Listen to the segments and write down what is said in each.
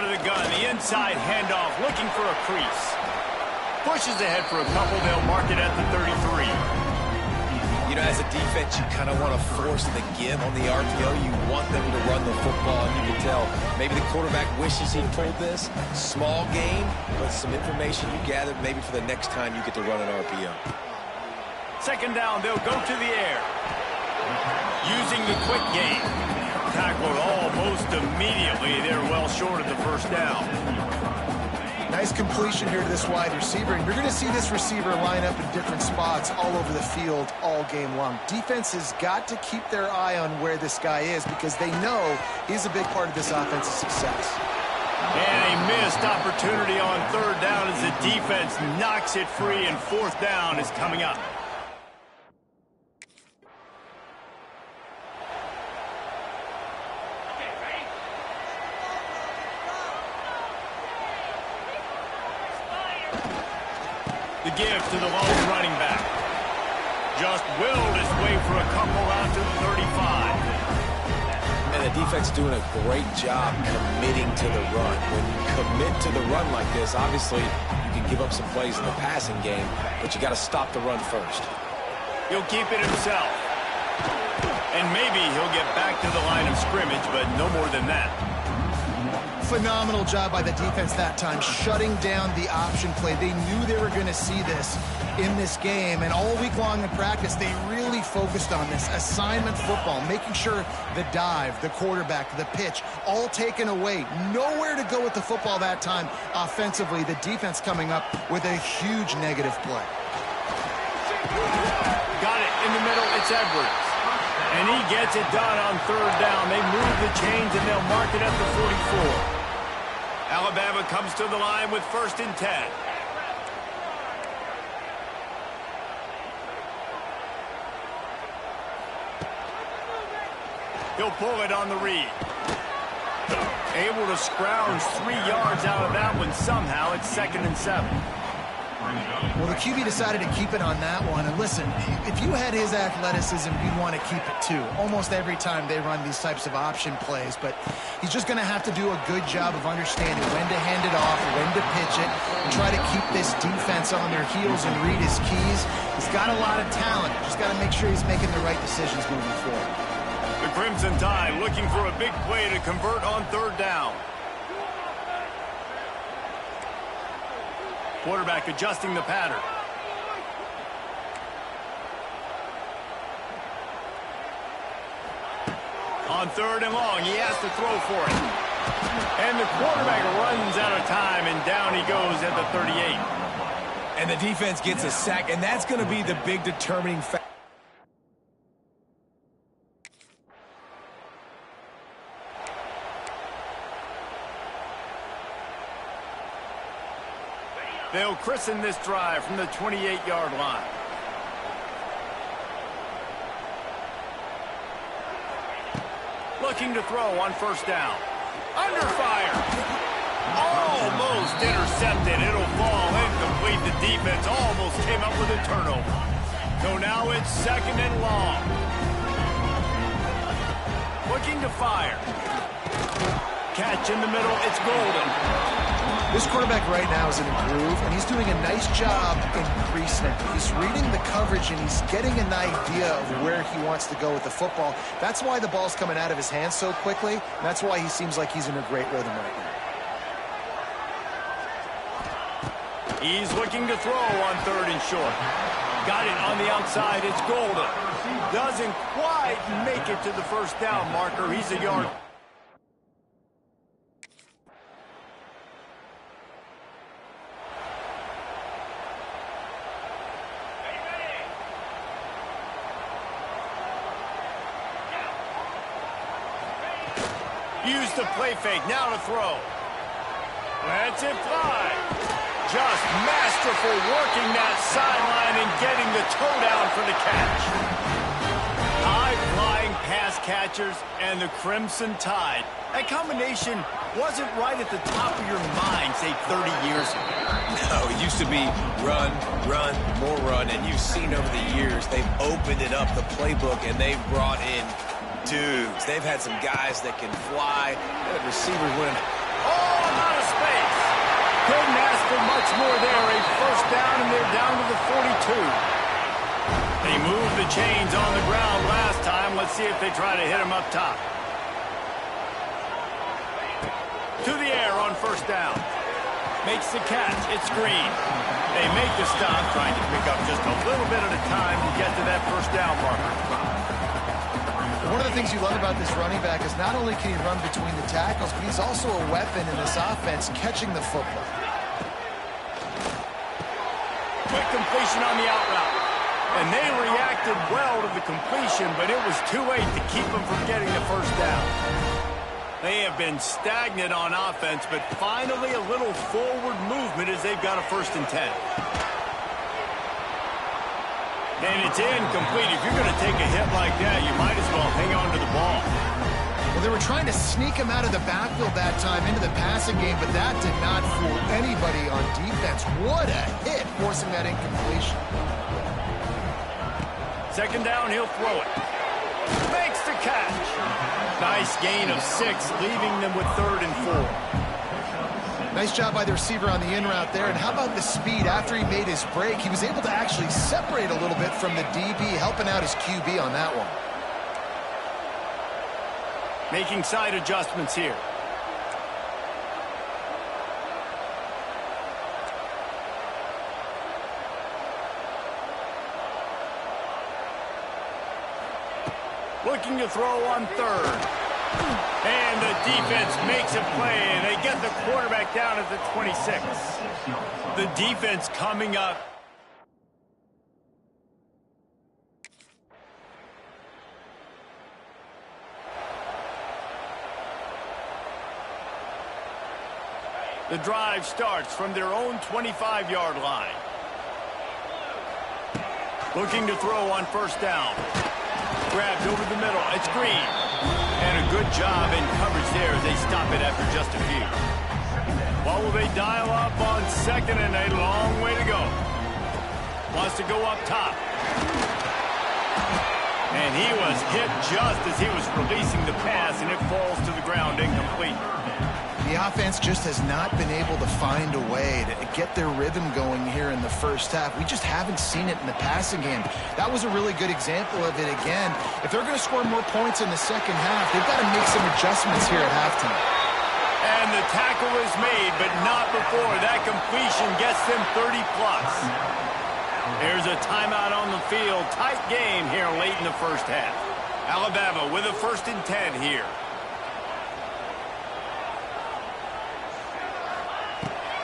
out of the gun. The inside handoff, looking for a crease. Pushes ahead for a couple. They'll mark it at the 33. You know, as a defense, you kind of want to force the give on the RPO. You want them to run the football, and you can tell maybe the quarterback wishes he pulled this. Small game, but some information you gathered maybe for the next time you get to run an RPO. Second down, they'll go to the air. Using the quick game. Tackled almost immediately. They're well short of the first down. Nice completion here to this wide receiver, and you're going to see this receiver line up in different spots all over the field all game long. Defense has got to keep their eye on where this guy is because they know he's a big part of this offense's success. And a missed opportunity on third down as the defense knocks it free, and fourth down is coming up. The give to the lone running back. Just willed his way for a couple out to the 35. And the defense doing a great job committing to the run. When you commit to the run like this, obviously you can give up some plays in the passing game, but you got to stop the run first. He'll keep it himself. And maybe he'll get back to the line of scrimmage, but no more than that. Phenomenal job by the defense that time, shutting down the option play. They knew they were going to see this in this game, and all week long in practice, they really focused on this assignment football, making sure the dive, the quarterback, the pitch, all taken away. Nowhere to go with the football that time offensively. The defense coming up with a huge negative play. Got it in the middle. It's Edwards. And he gets it done on third down. They move the chains, and they'll mark it at the 44. Alabama comes to the line with 1st and 10. He'll pull it on the read. Able to scrounge 3 yards out of that one somehow. It's 2nd and 7. Well, the QB decided to keep it on that one. And listen, if you had his athleticism, you'd want to keep it too. Almost every time they run these types of option plays. But he's just going to have to do a good job of understanding when to hand it off, when to pitch it, and try to keep this defense on their heels and read his keys. He's got a lot of talent. Just got to make sure he's making the right decisions moving forward. The Crimson Tide looking for a big play to convert on third down. Quarterback adjusting the pattern. On third and long, he has to throw for it. And the quarterback runs out of time, and down he goes at the 38. And the defense gets a sack, and that's going to be the big determining factor. They'll christen this drive from the 28-yard line. Looking to throw on first down. Under fire. Almost intercepted. It'll fall incomplete. The defense almost came up with a turnover. So now it's 2nd and long. Looking to fire. Catch in the middle. It's golden. This quarterback right now is in a groove, and he's doing a nice job in pre-snap. He's reading the coverage, and he's getting an idea of where he wants to go with the football. That's why the ball's coming out of his hands so quickly, and that's why he seems like he's in a great rhythm right now. He's looking to throw on third and short. Got it on the outside. It's golden. Doesn't quite make it to the first down marker. He's a yard. Use the play fake, now to throw. Lets it fly. Just masterful working that sideline and getting the toe down for the catch. High-flying pass catchers and the Crimson Tide. That combination wasn't right at the top of your mind, say, 30 years ago. No, it used to be run, run, more run, and you've seen over the years they've opened it up, the playbook, and they've brought in dudes. They've had some guys that can fly. They had receivers winning Oh, I'm out of space. Couldn't ask for much more there. A first down, and they're down to the 42. They moved the chains on the ground last time. Let's see if they try to hit him up top. To the air on first down. Makes the catch. It's Green. They make the stop, trying to pick up just a little bit at a time to get to that first down marker. One of the things you love about this running back is not only can he run between the tackles, but he's also a weapon in this offense catching the football. Quick completion on the out route. And they reacted well to the completion, but it was too late to keep them from getting the first down. They have been stagnant on offense, but finally a little forward movement as they've got a 1st and 10. And it's incomplete. If you're going to take a hit like that, you might as well hang on to the ball. Well, they were trying to sneak him out of the backfield that time into the passing game, but that did not fool anybody on defense. What a hit, forcing that incompletion. 2nd down, he'll throw it. Makes the catch. Nice gain of 6, leaving them with 3rd and 4. Nice job by the receiver on the in route there. And how about the speed? After he made his break, he was able to actually separate a little bit from the DB, helping out his QB on that one. Making side adjustments here. Looking to throw on 3rd. And the defense makes a play, and they get the quarterback down at the 26. The defense coming up. The drive starts from their own 25-yard line. Looking to throw on 1st down. Grabbed over the middle. It's Green. And a good job in coverage there as they stop it after just a few. What will they dial up on 2nd and a long way to go? Wants to go up top. And he was hit just as he was releasing the pass, and it falls to the ground incomplete. The offense just has not been able to find a way to get their rhythm going here in the first half. We just haven't seen it in the passing game. That was a really good example of it again. If they're going to score more points in the second half, they've got to make some adjustments here at halftime. And the tackle is made, but not before. That completion gets them 30-plus. There's a timeout on the field. Tight game here late in the first half. Alabama with a 1st and 10 here.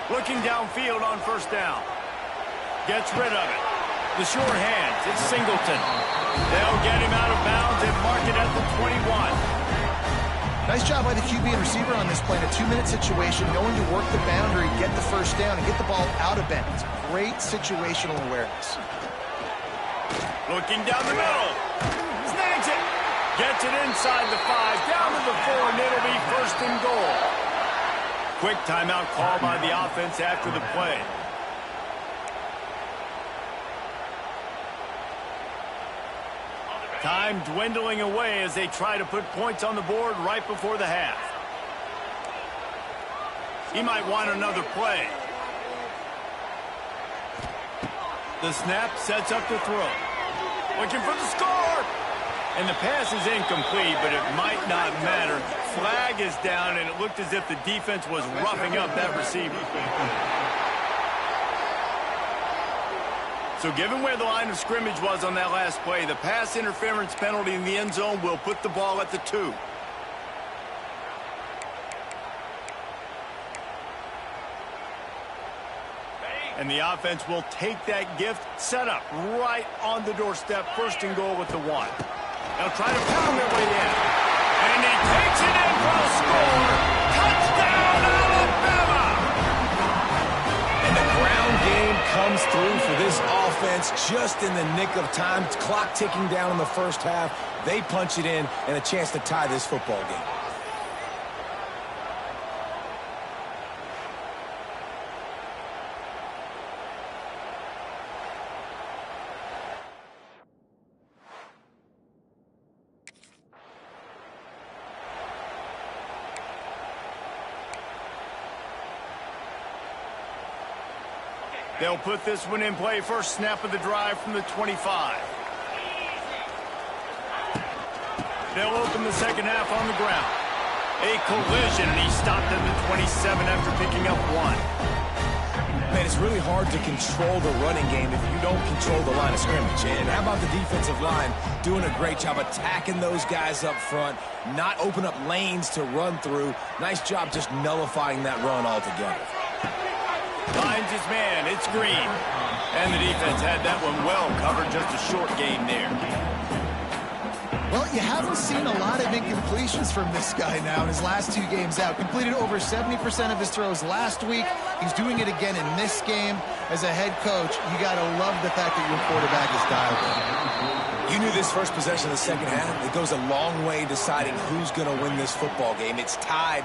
Looking downfield on 1st down. Gets rid of it. The sure hands. It's Singleton. They'll get him out of bounds and mark it at the 21. Nice job by the QB and receiver on this play in a 2-minute situation, knowing to work the boundary, get the 1st down, and get the ball out of bounds. Great situational awareness. Looking down the middle. Snags it. Gets it inside the 5, down to the 4, and it'll be 1st and goal. Quick timeout call by the offense after the play. Time dwindling away as they try to put points on the board right before the half. He might want another play. The snap sets up the throw. Looking for the score! And the pass is incomplete, but it might not matter. Flag is down, and it looked as if the defense was roughing up that receiver. So given where the line of scrimmage was on that last play, the pass interference penalty in the end zone will put the ball at the 2. And the offense will take that gift, set up right on the doorstep, 1st and goal with the 1. They'll try to pound their way in. And he takes it in for the score. Touchdown, Alabama! And the ground game comes through for this offense just in the nick of time. Clock ticking down in the first half. They punch it in and a chance to tie this football game. They'll put this one in play first snap of the drive from the 25. They'll open the second half on the ground. A collision, and he stopped at the 27 after picking up 1. Man, it's really hard to control the running game if you don't control the line of scrimmage. And how about the defensive line doing a great job attacking those guys up front, not open up lanes to run through. Nice job just nullifying that run altogether. Finds his man, it's Green. And the defense had that one well covered, just a short gain there. Well, you haven't seen a lot of incompletions from this guy now in his last 2 games out. Completed over 70% of his throws last week. He's doing it again in this game. As a head coach, you got to love the fact that your quarterback is dialed in. You knew this first possession of the second half. It goes a long way deciding who's going to win this football game. It's tied.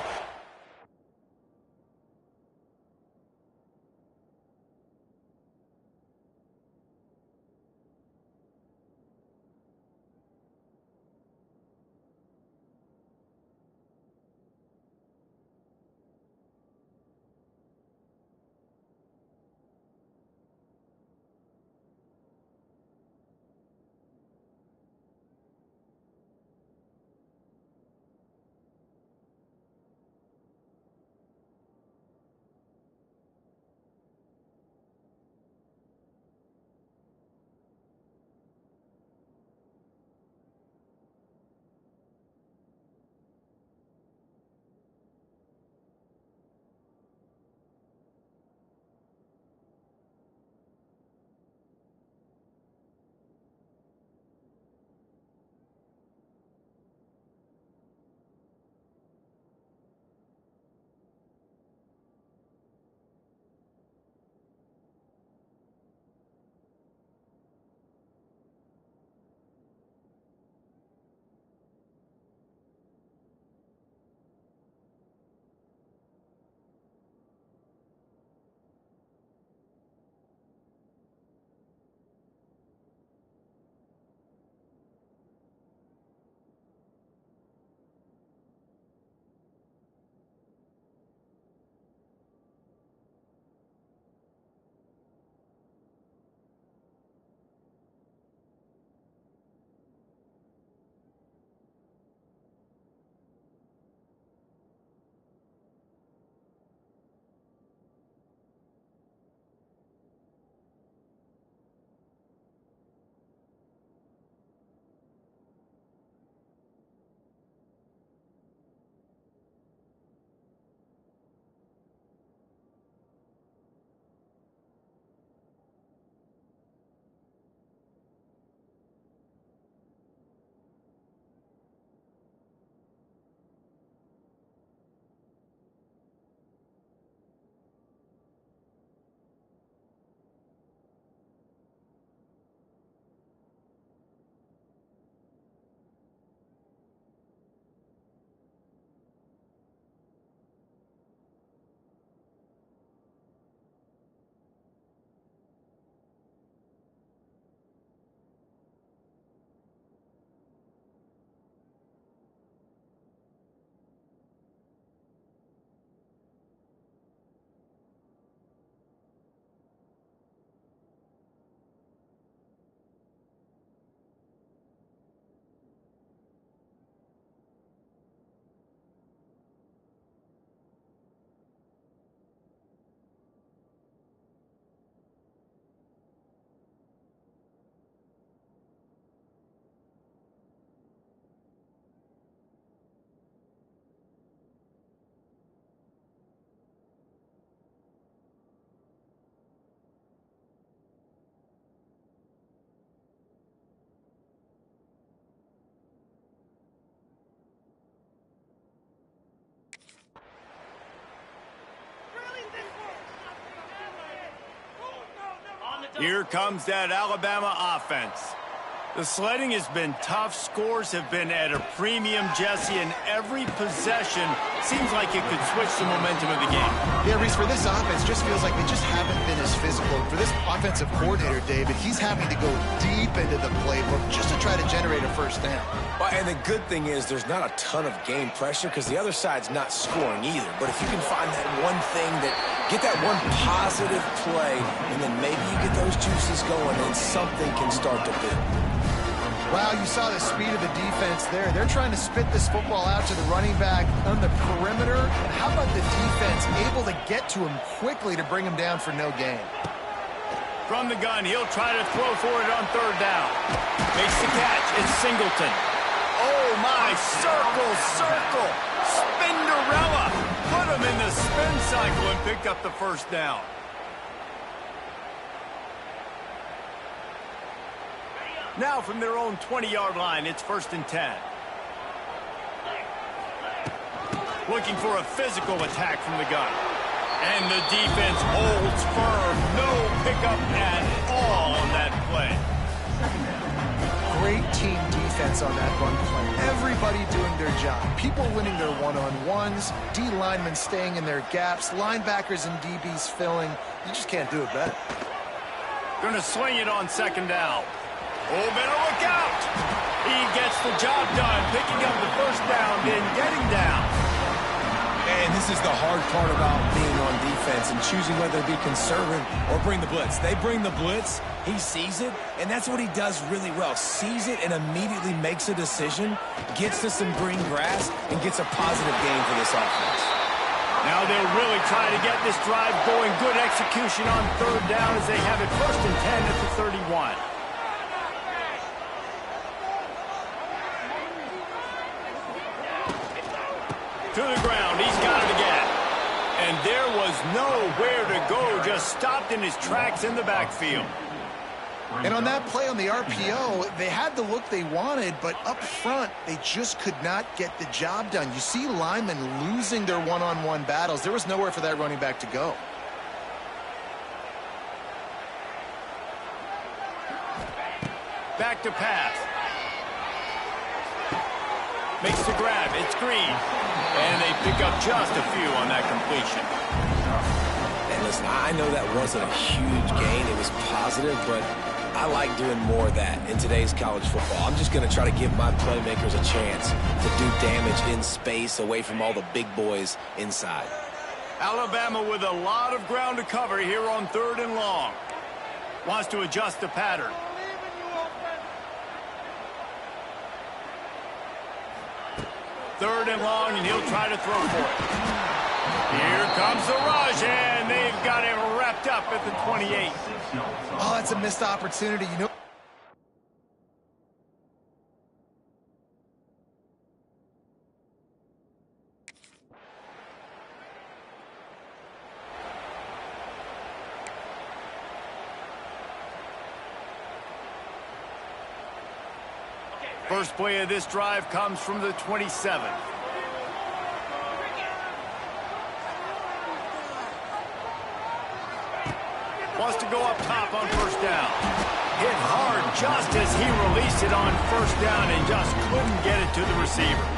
Here comes that Alabama offense. The sledding has been tough. Scores have been at a premium, Jesse, and every possession seems like it could switch the momentum of the game. Yeah, Reese, for this offense, just feels like they just haven't been as physical. For this offensive coordinator, David, he's having to go deep into the playbook just to try to generate a first down. Well, and the good thing is there's not a ton of game pressure because the other side's not scoring either. But if you can find that one thing that Get that one positive play, and then maybe you get those juices going, and something can start to build. Wow, you saw the speed of the defense there. They're trying to spit this football out to the running back on the perimeter. And how about the defense able to get to him quickly to bring him down for no gain? From the gun, he'll try to throw for it on third down. Makes the catch. It's Singleton. Oh, my. Circle, circle. Spinderella. Put him in the spin cycle and picked up the first down. Now from their own 20-yard line, it's 1st and 10. Looking for a physical attack from the gun. And the defense holds firm. No pickup at all on that play. Great team defense on that run play. Everybody doing their job. People winning their one-on-ones, D linemen staying in their gaps, linebackers and DBs filling. You just can't do it better. Going to swing it on 2nd down. Oh, better look out. He gets the job done, picking up the first down, then getting down. And this is the hard part about being on defense and choosing whether to be conservative or bring the blitz. They bring the blitz, he sees it, and that's what he does really well. Sees it and immediately makes a decision, gets to some green grass, and gets a positive gain for this offense. Now they'll really try to get this drive going. Good execution on 3rd down as they have it 1st and 10 at the 31. To the ground, he's got it again. And there was nowhere to go, just stopped in his tracks in the backfield. And on that play on the RPO, they had the look they wanted, but up front, they just could not get the job done. You see linemen losing their one-on-one battles. There was nowhere for that running back to go. Back to pass. Makes the grab. It's Green. And they pick up just a few on that completion. And listen, I know that wasn't a huge gain. It was positive, but I like doing more of that in today's college football. I'm just going to try to give my playmakers a chance to do damage in space away from all the big boys inside. Alabama with a lot of ground to cover here on 3rd and long. Wants to adjust the pattern. Third and long, and he'll try to throw for it. Here comes the rush, and they've got it wrapped up at the 28. Oh, that's a missed opportunity. You know. First play of this drive comes from the 27. Wants to go up top on 1st down. Hit hard just as he released it on 1st down and just couldn't get it to the receiver.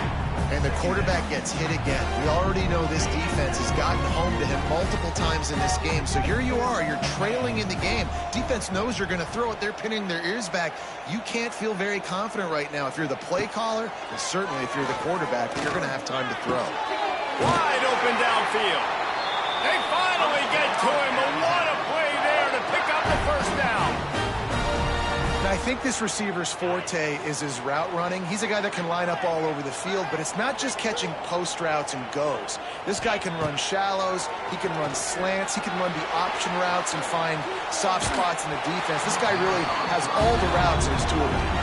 And the quarterback gets hit again. We already know this defense has gotten home to him multiple times in this game. So here you are, you're trailing in the game. Defense knows you're going to throw it. They're pinning their ears back. You can't feel very confident right now. If you're the play caller, and certainly if you're the quarterback, you're going to have time to throw. Wide open downfield. They finally get to him. But what a play there to pick up the 1st down. And I think this receiver's forte is his route running. He's a guy that can line up all over the field, but it's not just catching post routes and goes. This guy can run shallows, he can run slants, he can run the option routes and find soft spots in the defense. This guy really has all the routes in his tool box.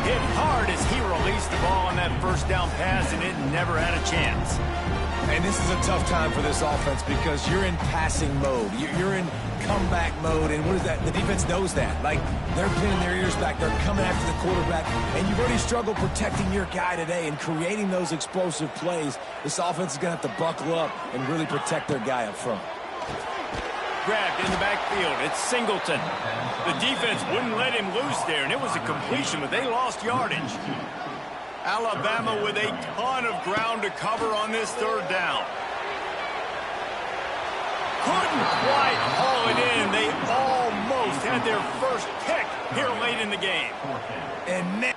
Hit hard as he released the ball on that 1st down pass, and it never had a chance. And this is a tough time for this offense because you're in passing mode. You're in comeback mode, and what is that? The defense knows that. Like, they're pinning their ears back. They're coming after the quarterback, and you've already struggled protecting your guy today and creating those explosive plays. This offense is going to have to buckle up and really protect their guy up front. Grabbed in the backfield. It's Singleton. The defense wouldn't let him loose there, and it was a completion, but they lost yardage. Alabama with a ton of ground to cover on this 3rd down. Couldn't quite haul it in. They almost had their first pick here late in the game. And now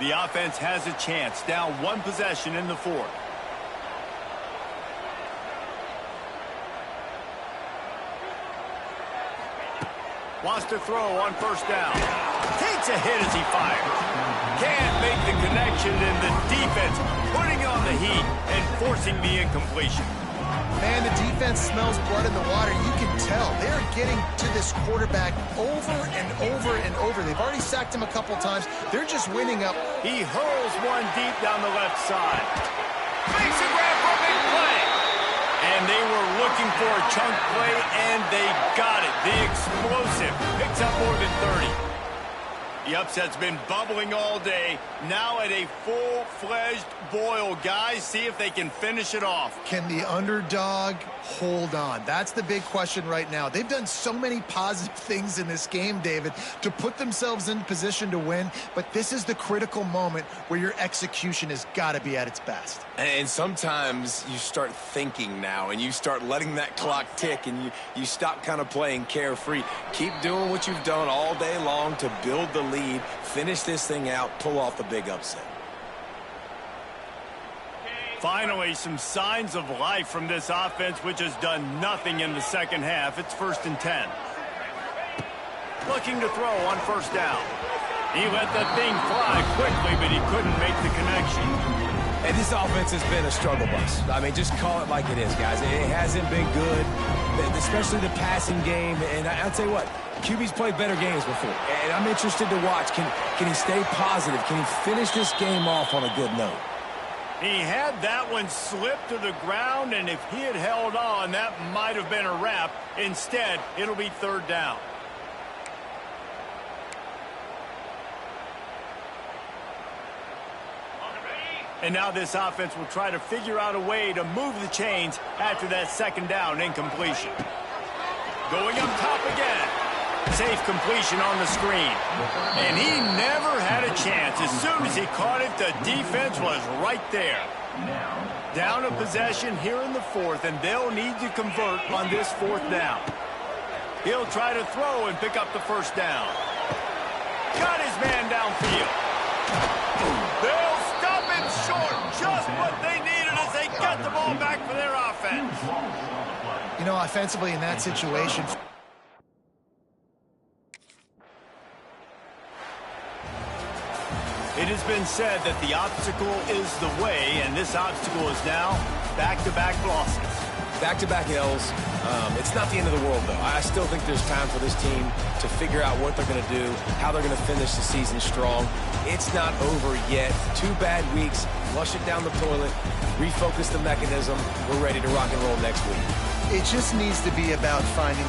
The offense has a chance, down one possession in the fourth. Wants to throw on first down. Takes a hit as he fires. Can't make the connection, and the defense putting on the heat and forcing the incompletion. Man, the defense smells blood in the water. You can tell. They're getting to this quarterback over and over and over. They've already sacked him a couple times. They're just winning up. He hurls one deep down the left side. Makes a grab for a big play. And they were looking for a chunk play, and they got it. The explosive picks up more than 30. The upset's been bubbling all day. Now at a full-fledged boil. Guys, see if they can finish it off. Can the underdog hold on? That's the big question right now. They've done so many positive things in this game, David, to put themselves in position to win, but this is the critical moment where your execution has got to be at its best. And sometimes you start thinking now, and you start letting that clock tick, and you stop kind of playing carefree. Keep doing what you've done all day long to build the lead, finish this thing out, pull off the big upset. Finally, some signs of life from this offense, which has done nothing in the second half. It's 1st and 10. Looking to throw on first down. He let the thing fly quickly, but he couldn't make the connection. And this offense has been a struggle bus. I mean, just call it like it is, guys. It hasn't been good, especially the passing game. And I'll tell you what, QB's played better games before. And I'm interested to watch. Can he stay positive? Can he finish this game off on a good note? He had that one slip to the ground, and if he had held on, that might have been a wrap. Instead, it'll be 3rd down. And now this offense will try to figure out a way to move the chains after that 2nd down incompletion. Going up top again. Safe completion on the screen. And he never had a chance. As soon as he caught it, the defense was right there. Down a possession here in the 4th, and they'll need to convert on this 4th down. He'll try to throw and pick up the 1st down. Got his man downfield. They'll stop him short. Just what they needed as they get the ball back for their offense. You know, offensively in that situation, it has been said that the obstacle is the way, and this obstacle is now back-to-back losses. Back-to-back L's. It's not the end of the world, though. I still think there's time for this team to figure out what they're going to do, how they're going to finish the season strong. It's not over yet. 2 bad weeks. Flush it down the toilet. Refocus the mechanism. We're ready to rock and roll next week. it just needs to be about finding